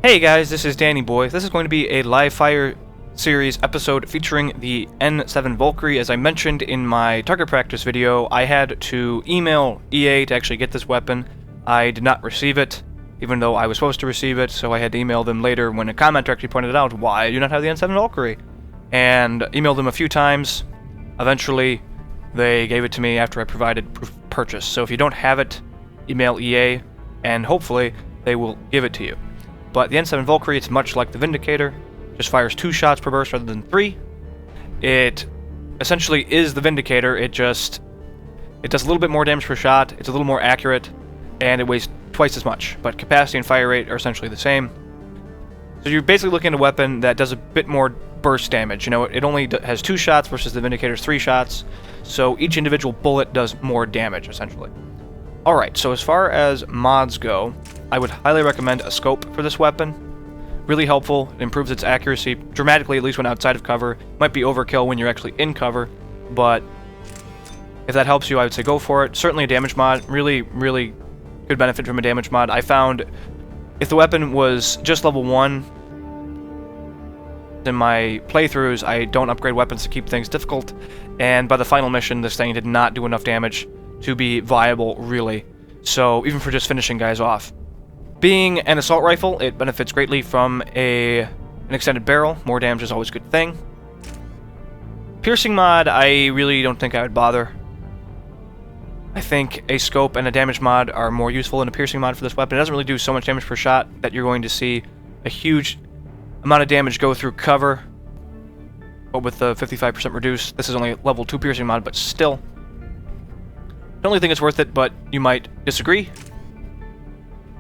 Hey guys, this is Danny Boy. This is going to be a live fire series episode featuring the N7 Valkyrie. As I mentioned in my target practice video, I had to email EA to actually get this weapon. I did not receive it, even though I was supposed to receive it, so I had to email them later when a commenter actually pointed out, why do you not have the N7 Valkyrie? And emailed them a few times. Eventually, they gave it to me after I provided proof of purchase. So if you don't have it, email EA, and hopefully they will give it to you. But the N7 Valkyrie, it's much like the Vindicator, just fires 2 shots per burst rather than 3. It essentially is the Vindicator, it does a little bit more damage per shot, it's a little more accurate, and it weighs twice as much. But capacity and fire rate are essentially the same. So you're basically looking at a weapon that does a bit more burst damage. You know, it only has 2 shots versus the Vindicator's 3 shots, so each individual bullet does more damage, essentially. Alright, so as far as mods go, I would highly recommend a scope for this weapon. Really helpful, it improves its accuracy dramatically, at least when outside of cover. Might be overkill when you're actually in cover, but if that helps you, I would say go for it. Certainly a damage mod, really good benefit from a damage mod. I found if the weapon was just level 1, in my playthroughs, I don't upgrade weapons to keep things difficult, and by the final mission, this thing did not do enough damage to be viable, really. So, even for just finishing guys off. Being an assault rifle, it benefits greatly from an extended barrel. More damage is always a good thing. Piercing mod, I really don't think I would bother. I think a scope and a damage mod are more useful than a piercing mod for this weapon. It doesn't really do so much damage per shot that you're going to see a huge amount of damage go through cover. But with the 55% reduced, this is only a level 2 piercing mod, but still. I don't really think it's worth it, but you might disagree.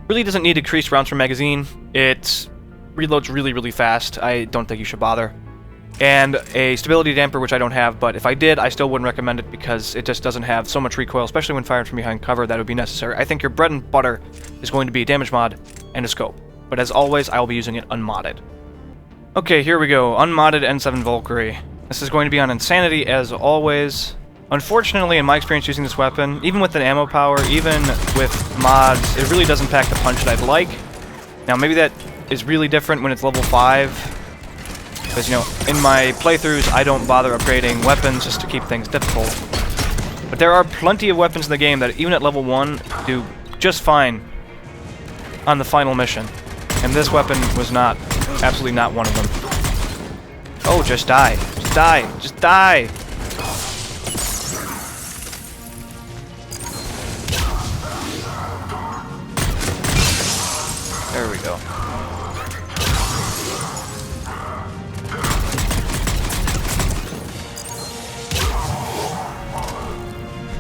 Really doesn't need increased rounds per magazine. It reloads really fast. I don't think you should bother. And a stability damper, which I don't have, but if I did, I still wouldn't recommend it because it just doesn't have so much recoil, especially when fired from behind cover, that would be necessary. I think your bread and butter is going to be a damage mod and a scope. But as always, I will be using it unmodded. Okay, here we go. Unmodded N7 Valkyrie. This is going to be on Insanity as always. Unfortunately, in my experience using this weapon, even with an ammo power, even with mods, it really doesn't pack the punch that I'd like. Now, maybe that is really different when it's level 5. Because, you know, in my playthroughs, I don't bother upgrading weapons just to keep things difficult. But there are plenty of weapons in the game that, even at level 1, do just fine on the final mission. And this weapon was not, absolutely not one of them. Oh, just die. Just die. Just die! There we go.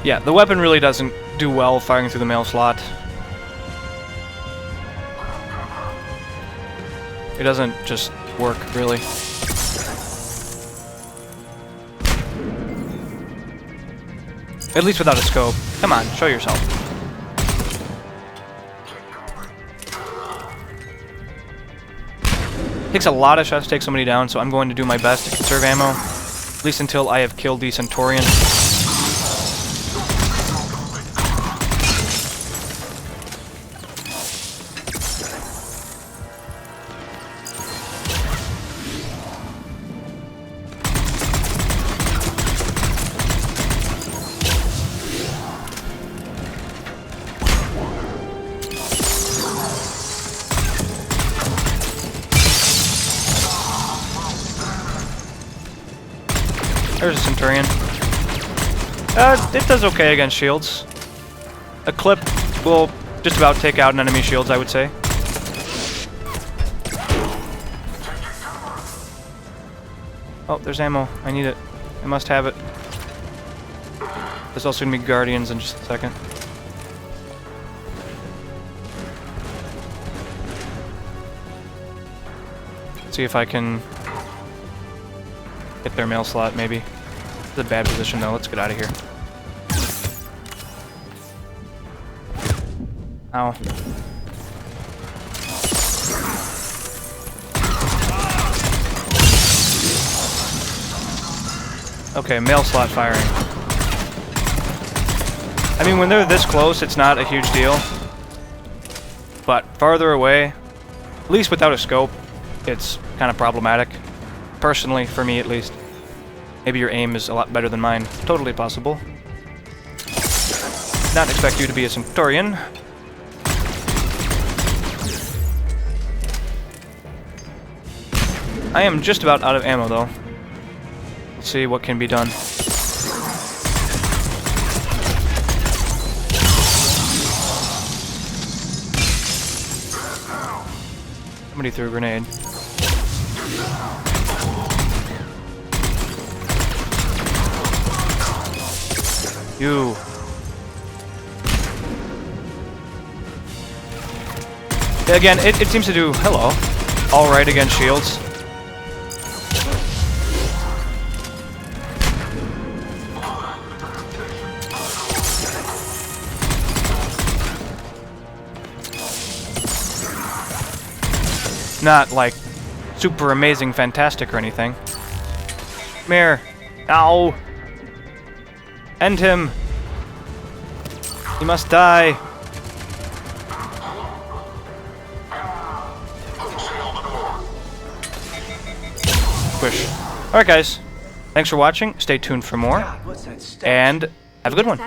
Yeah, the weapon really doesn't do well firing through the mail slot. It doesn't just work, really. At least without a scope. Come on, show yourself. It takes a lot of shots to take somebody down, so I'm going to do my best to conserve ammo, at least until I have killed the Centaurian. There's a Centurion. It does okay against shields. A clip will just about take out an enemy shields, I would say. Oh, there's ammo. I need it. I must have it. There's also going to be Guardians in just a second. Let's see if I can hit their mail slot, maybe. It's a bad position, though. Let's get out of here. Ow. Okay, mail slot firing. I mean, when they're this close, it's not a huge deal. But farther away, least without a scope, it's kind of problematic. Personally, for me at least. Maybe your aim is a lot better than mine. Totally possible. Not expect you to be a Centurion. I am just about out of ammo, though. Let's see what can be done. Somebody threw a grenade. You. Again, it seems to do... Hello. Alright against shields. Not, like, super amazing, fantastic or anything. Come here. Ow! End him! He must die! Squish. Alright guys, thanks for watching, stay tuned for more, and have a good one.